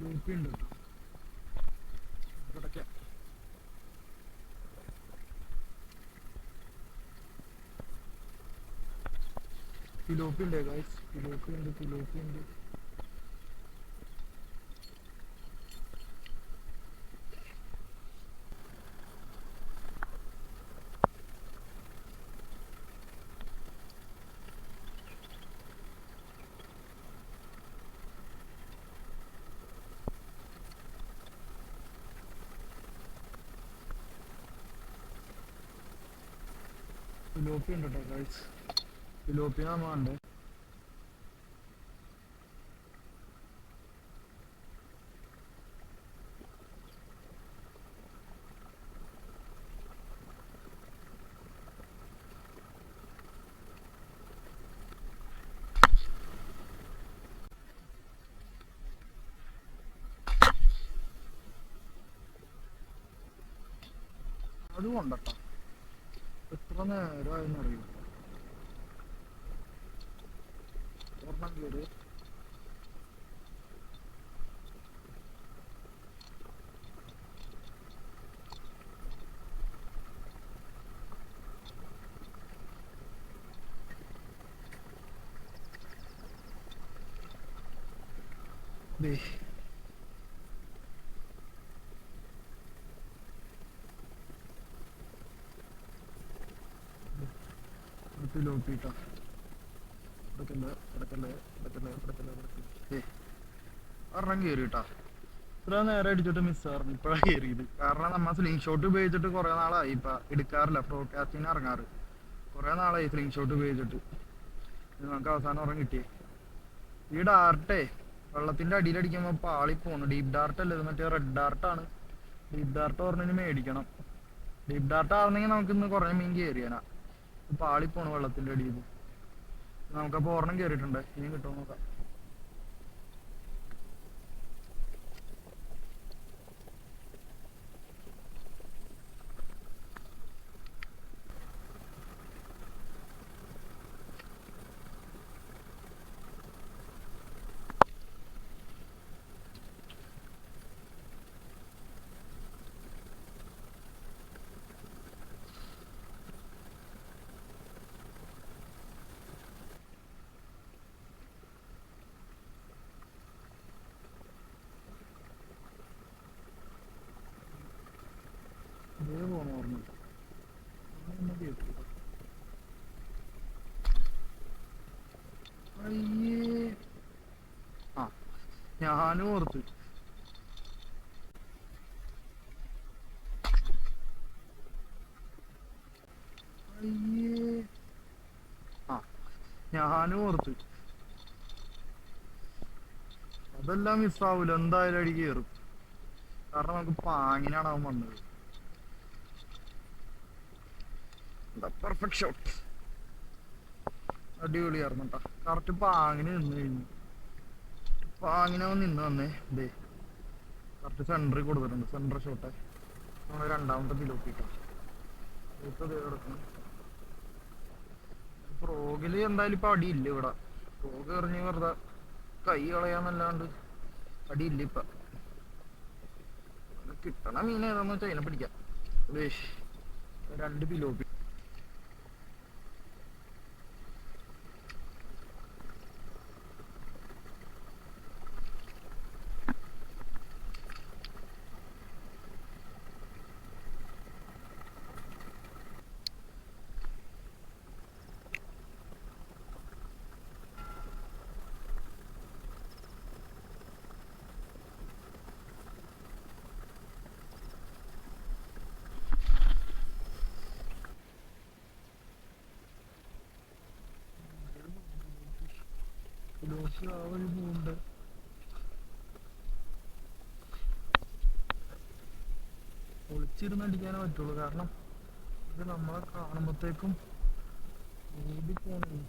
ഉണ്ട് കേട്ടോ. പിലോപ്പി ഉണ്ട് ഗൈസ്, പിലോപ്പി ഉണ്ട്, പിലോപ്പി ഉണ്ട്. പിലോപ്പി ഉണ്ട് കേട്ടോ ഗൈസ്, പിലോപ്പി നമ്മ ഉണ്ട്. അത് കൊണ്ടട്ടോ എത്ര നേരമായെന്നറിയും. ഒരെണ്ണം കയറി. പിലോപ്പിട്ടോ ഒരെണ്ണം കയറി കേട്ടോ. ഇത്ര നേരം അടിച്ചിട്ട് മിസ്സായിരുന്നു, ഇപ്പോഴാണ് കയറിയത്. കാരണം നമ്മൾ സ്ലിംഗ് ഷോട്ട് ഉപയോഗിച്ചിട്ട് കുറേ നാളായി ഇപ്പം എടുക്കാറില്ല, ബ്രോഡ്കാസ്റ്റിന് ഇറങ്ങാറ്. കുറേ നാളായി സ്ലിംഗ് ഷോട്ട് ഉപയോഗിച്ചിട്ട്. നമുക്ക് അവസാനം ഒരെണ്ണം കിട്ടിയേ. ഈ ഡാർട്ടേ വെള്ളത്തിൻ്റെ അടിയിലടിക്കുമ്പോൾ പാളി പോണു. ഡീപ്പ് ഡാർട്ട് അല്ല, ഇത് മറ്റേ റെഡ് ഡാർട്ടാണ്. ഡീപ്പ് ഡാർട്ട് പറഞ്ഞതിന് മേടിക്കണം. ഡീപ്പ് ഡാർട്ട് ആയിരുന്നെങ്കിൽ നമുക്ക് ഇന്ന് കുറേ മീൻ കയറിയാനാ. പാളി പോണു വെള്ളത്തിൻ്റെ അടിയിൽ. നമുക്കപ്പോൾ ഒരെണ്ണം കയറിയിട്ടുണ്ട്, ഇനിയും കിട്ടുമോ നോക്കാം. ഇതേ പോണ ഓർമ്മ അയ്യേ. ആ ഞാനും ഓർത്ത്. അയ്യേ. ആ ഞാനും ഓർത്ത്. അതെല്ലാം മിസ്സാവൂല, എന്തായാലും അടി കയറും. കാരണം നമുക്ക് പാങ്ങിനാണ് അവൻ വന്നത്. പെർഫെക്റ്റ് ഷോട്ട്, അടിപൊളിയായിരുന്നു കേട്ടോ. കറക്റ്റ് പാങ്ങിന് നിന്ന് കഴിഞ്ഞു. പാങ്ങിനവൻ നിന്ന് വന്നേ. ഇതേ കറക്റ്റ് സെൻറ്ററിൽ കൊടുത്തിട്ടുണ്ട്. സെൻറ്റർ ഷോട്ടെ നമ്മൾ രണ്ടാമത്തെ പിലോപ്പിട്ടോ. കിടക്കണം. ഫ്രോഗില് എന്തായാലും ഇപ്പം അടിയില്ല ഇവിടെ. ഫ്രോഗ് എറിഞ്ഞ് വെറുതെ കൈ കളയാന്നല്ലാണ്ട് അടിയില്ല ഇപ്പം. കിട്ടണ മീൻ ഏതാന്ന് വെച്ചാൽ അതിനെ പിടിക്കാം. രണ്ട് പിലോപ്പി. പോകുന്നുണ്ട്. ഒളിച്ചിരുന്ന് അടിക്കാനേ പറ്റുള്ളൂ. കാരണം ഇത് നമ്മളെ കാണുമ്പോഴത്തേക്കും ഓടി പോണേ.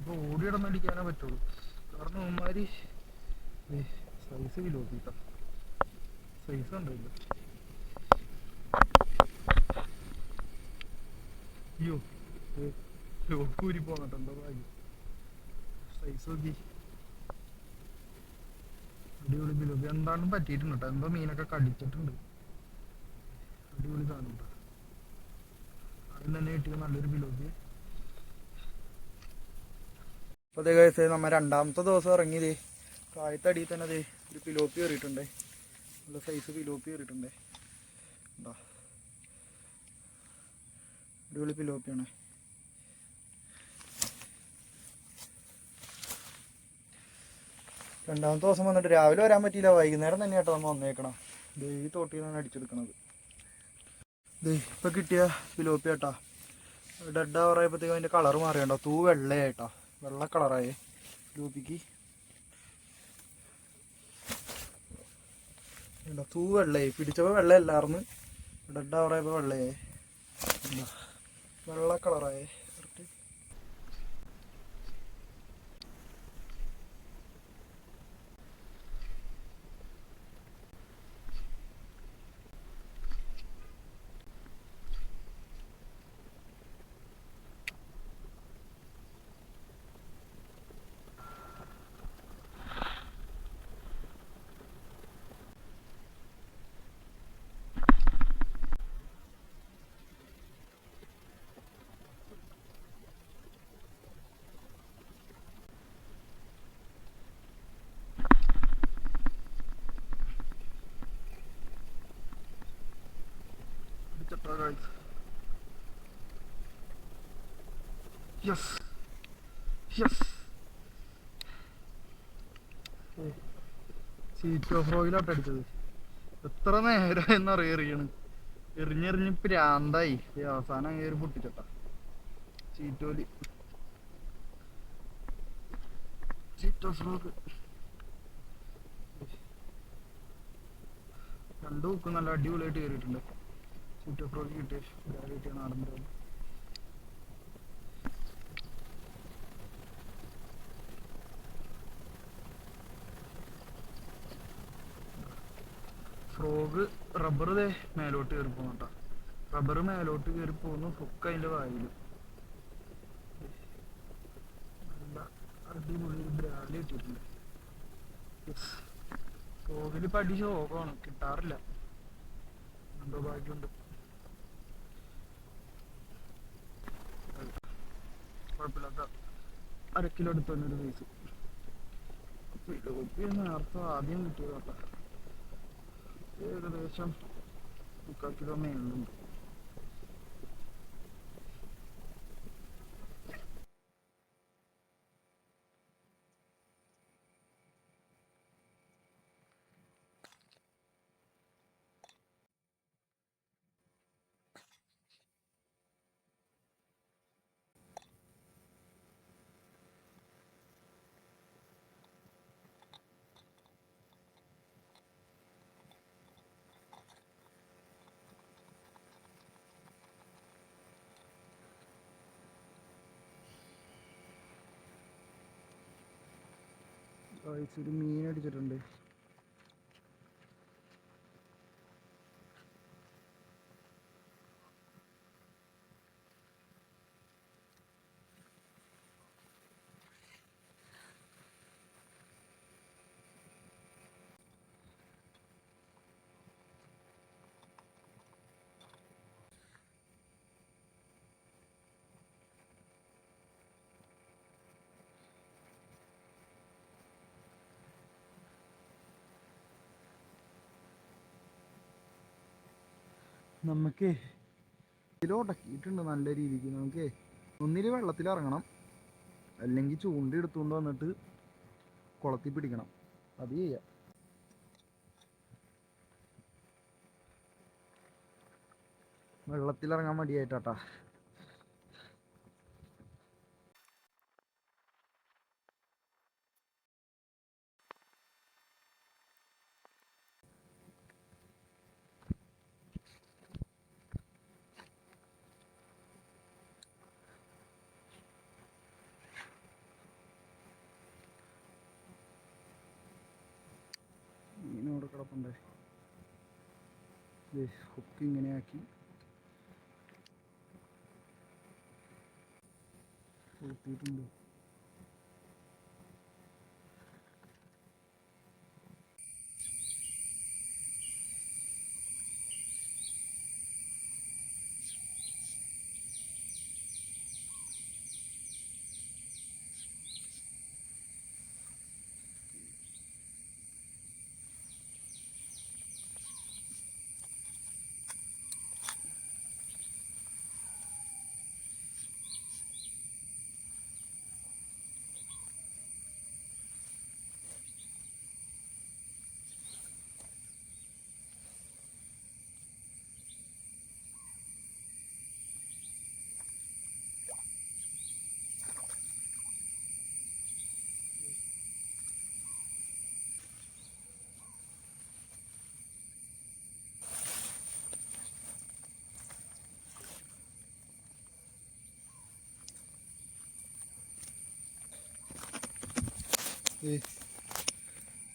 ഇപ്പോൾ ഓടി ഇടന്നടിക്കാനേ പറ്റുള്ളൂ. കാരണം അവന്മാര് സൈസ് കിലോപ്പിട്ടോ സൈസ് ഉണ്ടല്ലോ. അയ്യോ ലോക്കൂരി പോകട്ടെ, എന്തോ ഭാഗ്യം. സൈസ് നോക്കി, അടിപൊളി ബിലോപ്പി. എന്താണ്ടും പറ്റിയിട്ടുണ്ട് കേട്ടോ, എന്തോ മീനൊക്കെ കടിച്ചിട്ടുണ്ട്. അടിപൊളി സാധനം കേട്ടോ, അതിൽ തന്നെ കിട്ടിയ നല്ലൊരു ബിലോപ്പി. അപ്പോൾ അതേ കഴിച്ച് നമ്മൾ രണ്ടാമത്തെ ദിവസം ഇറങ്ങിയത് കായത്തടിയിൽ തന്നെ അതേ ഒരു പിലോപ്പി കയറിയിട്ടുണ്ടേ. നല്ല സൈസ് പിലോപ്പി കയറിയിട്ടുണ്ടേ. എന്താ അടിപൊളി പിലോപ്പിയാണ്. രണ്ടാമത്തെ ദിവസം വന്നിട്ട് രാവിലെ വരാൻ പറ്റിയില്ല, വൈകുന്നേരം തന്നെ കേട്ടോ നമ്മൾ വന്നേക്കണം. ഈ തോട്ടിൽ നിന്നാണ് അടിച്ചെടുക്കണത്. ഇപ്പം കിട്ടിയ പിലോപ്പി കേട്ടോ, ഡെഡ് ആവറായപ്പോഴത്തേക്കും അതിൻ്റെ കളർ മാറിയണ്ടോ, തൂ വെള്ളയായിട്ടോ, വെള്ള കളറായേ പിലോപ്പിക്ക്. തൂ വെള്ളയായി, പിടിച്ചപ്പോൾ വെള്ളയല്ലാർന്ന്, ഡെഡ് ആവറായപ്പോൾ വെള്ളയായി, വെള്ള കളറായേ. യെസ് യെസ്, സീറ്റ് ഓഫ് റോയിലോട്ട് അടിച്ചത്. എത്ര നേരം എന്നറിയ എറിയണ്, എറിഞ്ഞെറിഞ്ഞ് പ്രാന്തായി. അവസാനം കയറി പൊട്ടിച്ചട്ട സീറ്റോലി. സീറ്റ് ഓഫ് റോക്ക് രണ്ടു ബുക്കും നല്ല അടിപൊളിയായിട്ട് കയറിയിട്ടുണ്ട്. സീറ്റ് ഓഫ് റോക്ക് കിട്ടിയ കിട്ടിയ നാടൻ പോലെ. ഫ്രോഗ് റബ്ബർ മേലോട്ട് കയറി പോകുന്നു കേട്ടോ, റബ്ബർ മേലോട്ട് കയറി പോകുന്നു. ഹുക്ക് അതിൻ്റെ വായിൽ നല്ല അടിപൊളി ബ്രാലി ഇട്ടിട്ടുണ്ട്. ഫ്രോഗിൽ പടി ശോകമാണ്, കിട്ടാറില്ല, എന്തോ ഭാഗ്യമുണ്ട്. കുഴപ്പമില്ലാത്ത 1/2 കിലോ എടുത്ത് തന്നൊരു പീസ് പിലോപ്പി നേരത്തെ ആദ്യം കിട്ടിയത് കേട്ടോ. ഏകദേശം 3/4 കിലോ മേലുണ്ട്. ഒരു മീൻ അടിച്ചിട്ടുണ്ട്. നമുക്ക് കിലോ ഉടക്കിയിട്ടുണ്ട് നല്ല രീതിക്ക്. നമുക്ക് ഒന്നിൽ വെള്ളത്തിൽ ഇറങ്ങണം, അല്ലെങ്കിൽ ചൂണ്ട എടുത്തുകൊണ്ട് വന്നിട്ട് കുളത്തിൽ പിടിക്കണം, അത് ചെയ്യാം. വെള്ളത്തിലിറങ്ങാൻ മടിയായിട്ടാ. ഉണ്ട്. ഹുക്ക് ഇങ്ങനെ ആക്കി കൂട്ടിയിട്ടുണ്ട്.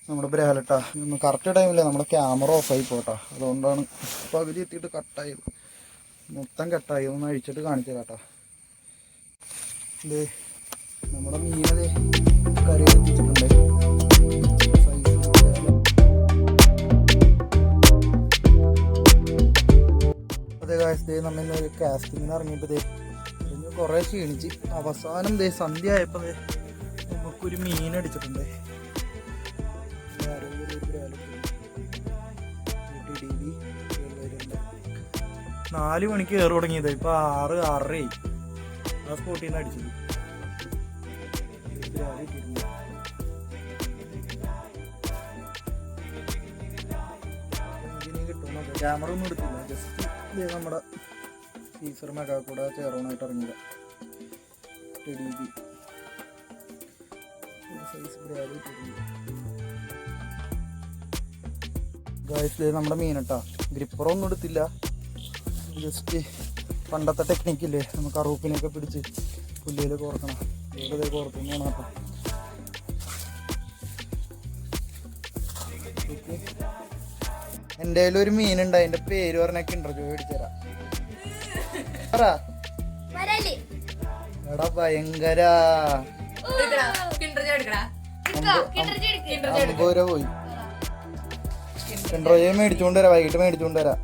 നമ്മുടെ ബ്രാലട്ടാ കറക്റ്റ് ടൈമില്ല, നമ്മുടെ ക്യാമറ ഓഫായി പോട്ടാ, അതുകൊണ്ടാണ് പകുതി എത്തിയിട്ട് കട്ടായത്. മൊത്തം കട്ടായി. ഒന്ന് അഴിച്ചിട്ട് കാണിച്ചു തരാട്ടാ. ഇതേ നമ്മുടെ മീനതേ കരയിൽ എത്തിച്ചിട്ടുണ്ട്. അതെ കാശ് നമ്മൾ കാസ്റ്റിങ്ങിന് ഇറങ്ങിയിട്ട് കുറേ ക്ഷീണിച്ച് അവസാനം സന്ധ്യ ആയപ്പോൾ നമുക്കൊരു മീൻ അടിച്ചിട്ടുണ്ട്. 4 മണിക്ക് കയറി തുടങ്ങിയത്, ഇപ്പൊ 6-6:30 ആ സ്പോട്ടിൽ നിന്ന് അടിച്ചത്. ക്യാമറ ഒന്നും എടുത്തില്ല, ജസ്റ്റ് നമ്മുടെ സീസർ മെഗാ കൂടെ ചേർന്നായിട്ട് ഇറങ്ങിയത്. ഗായ്സ് നമ്മുടെ മീനട്ടാ, ഗ്രിപ്പറൊന്നും എടുത്തില്ല, ജസ്റ്റ് പണ്ടത്തെ ടെക്നിക്കില്ലേ, നമുക്ക് അറൂപ്പിനെയൊക്കെ പിടിച്ച് പുല്ലിയിൽ കോർക്കണം. ഇവിടെ കോർക്കുന്നതാണ് കേട്ടോ. എൻ്റെ കയ്യിൽ ഒരു മീനുണ്ട്, അതിന്റെ പേര് പറഞ്ഞൊക്കെ ഇന്റർവ്യൂ മേടിച്ചുതരാം. എടാ ഭയങ്കര 50 രൂപ പോയി. ഇന്റർവ്യൂ മേടിച്ചുകൊണ്ട് വരാം, വൈകിട്ട് മേടിച്ചുകൊണ്ട് വരാം.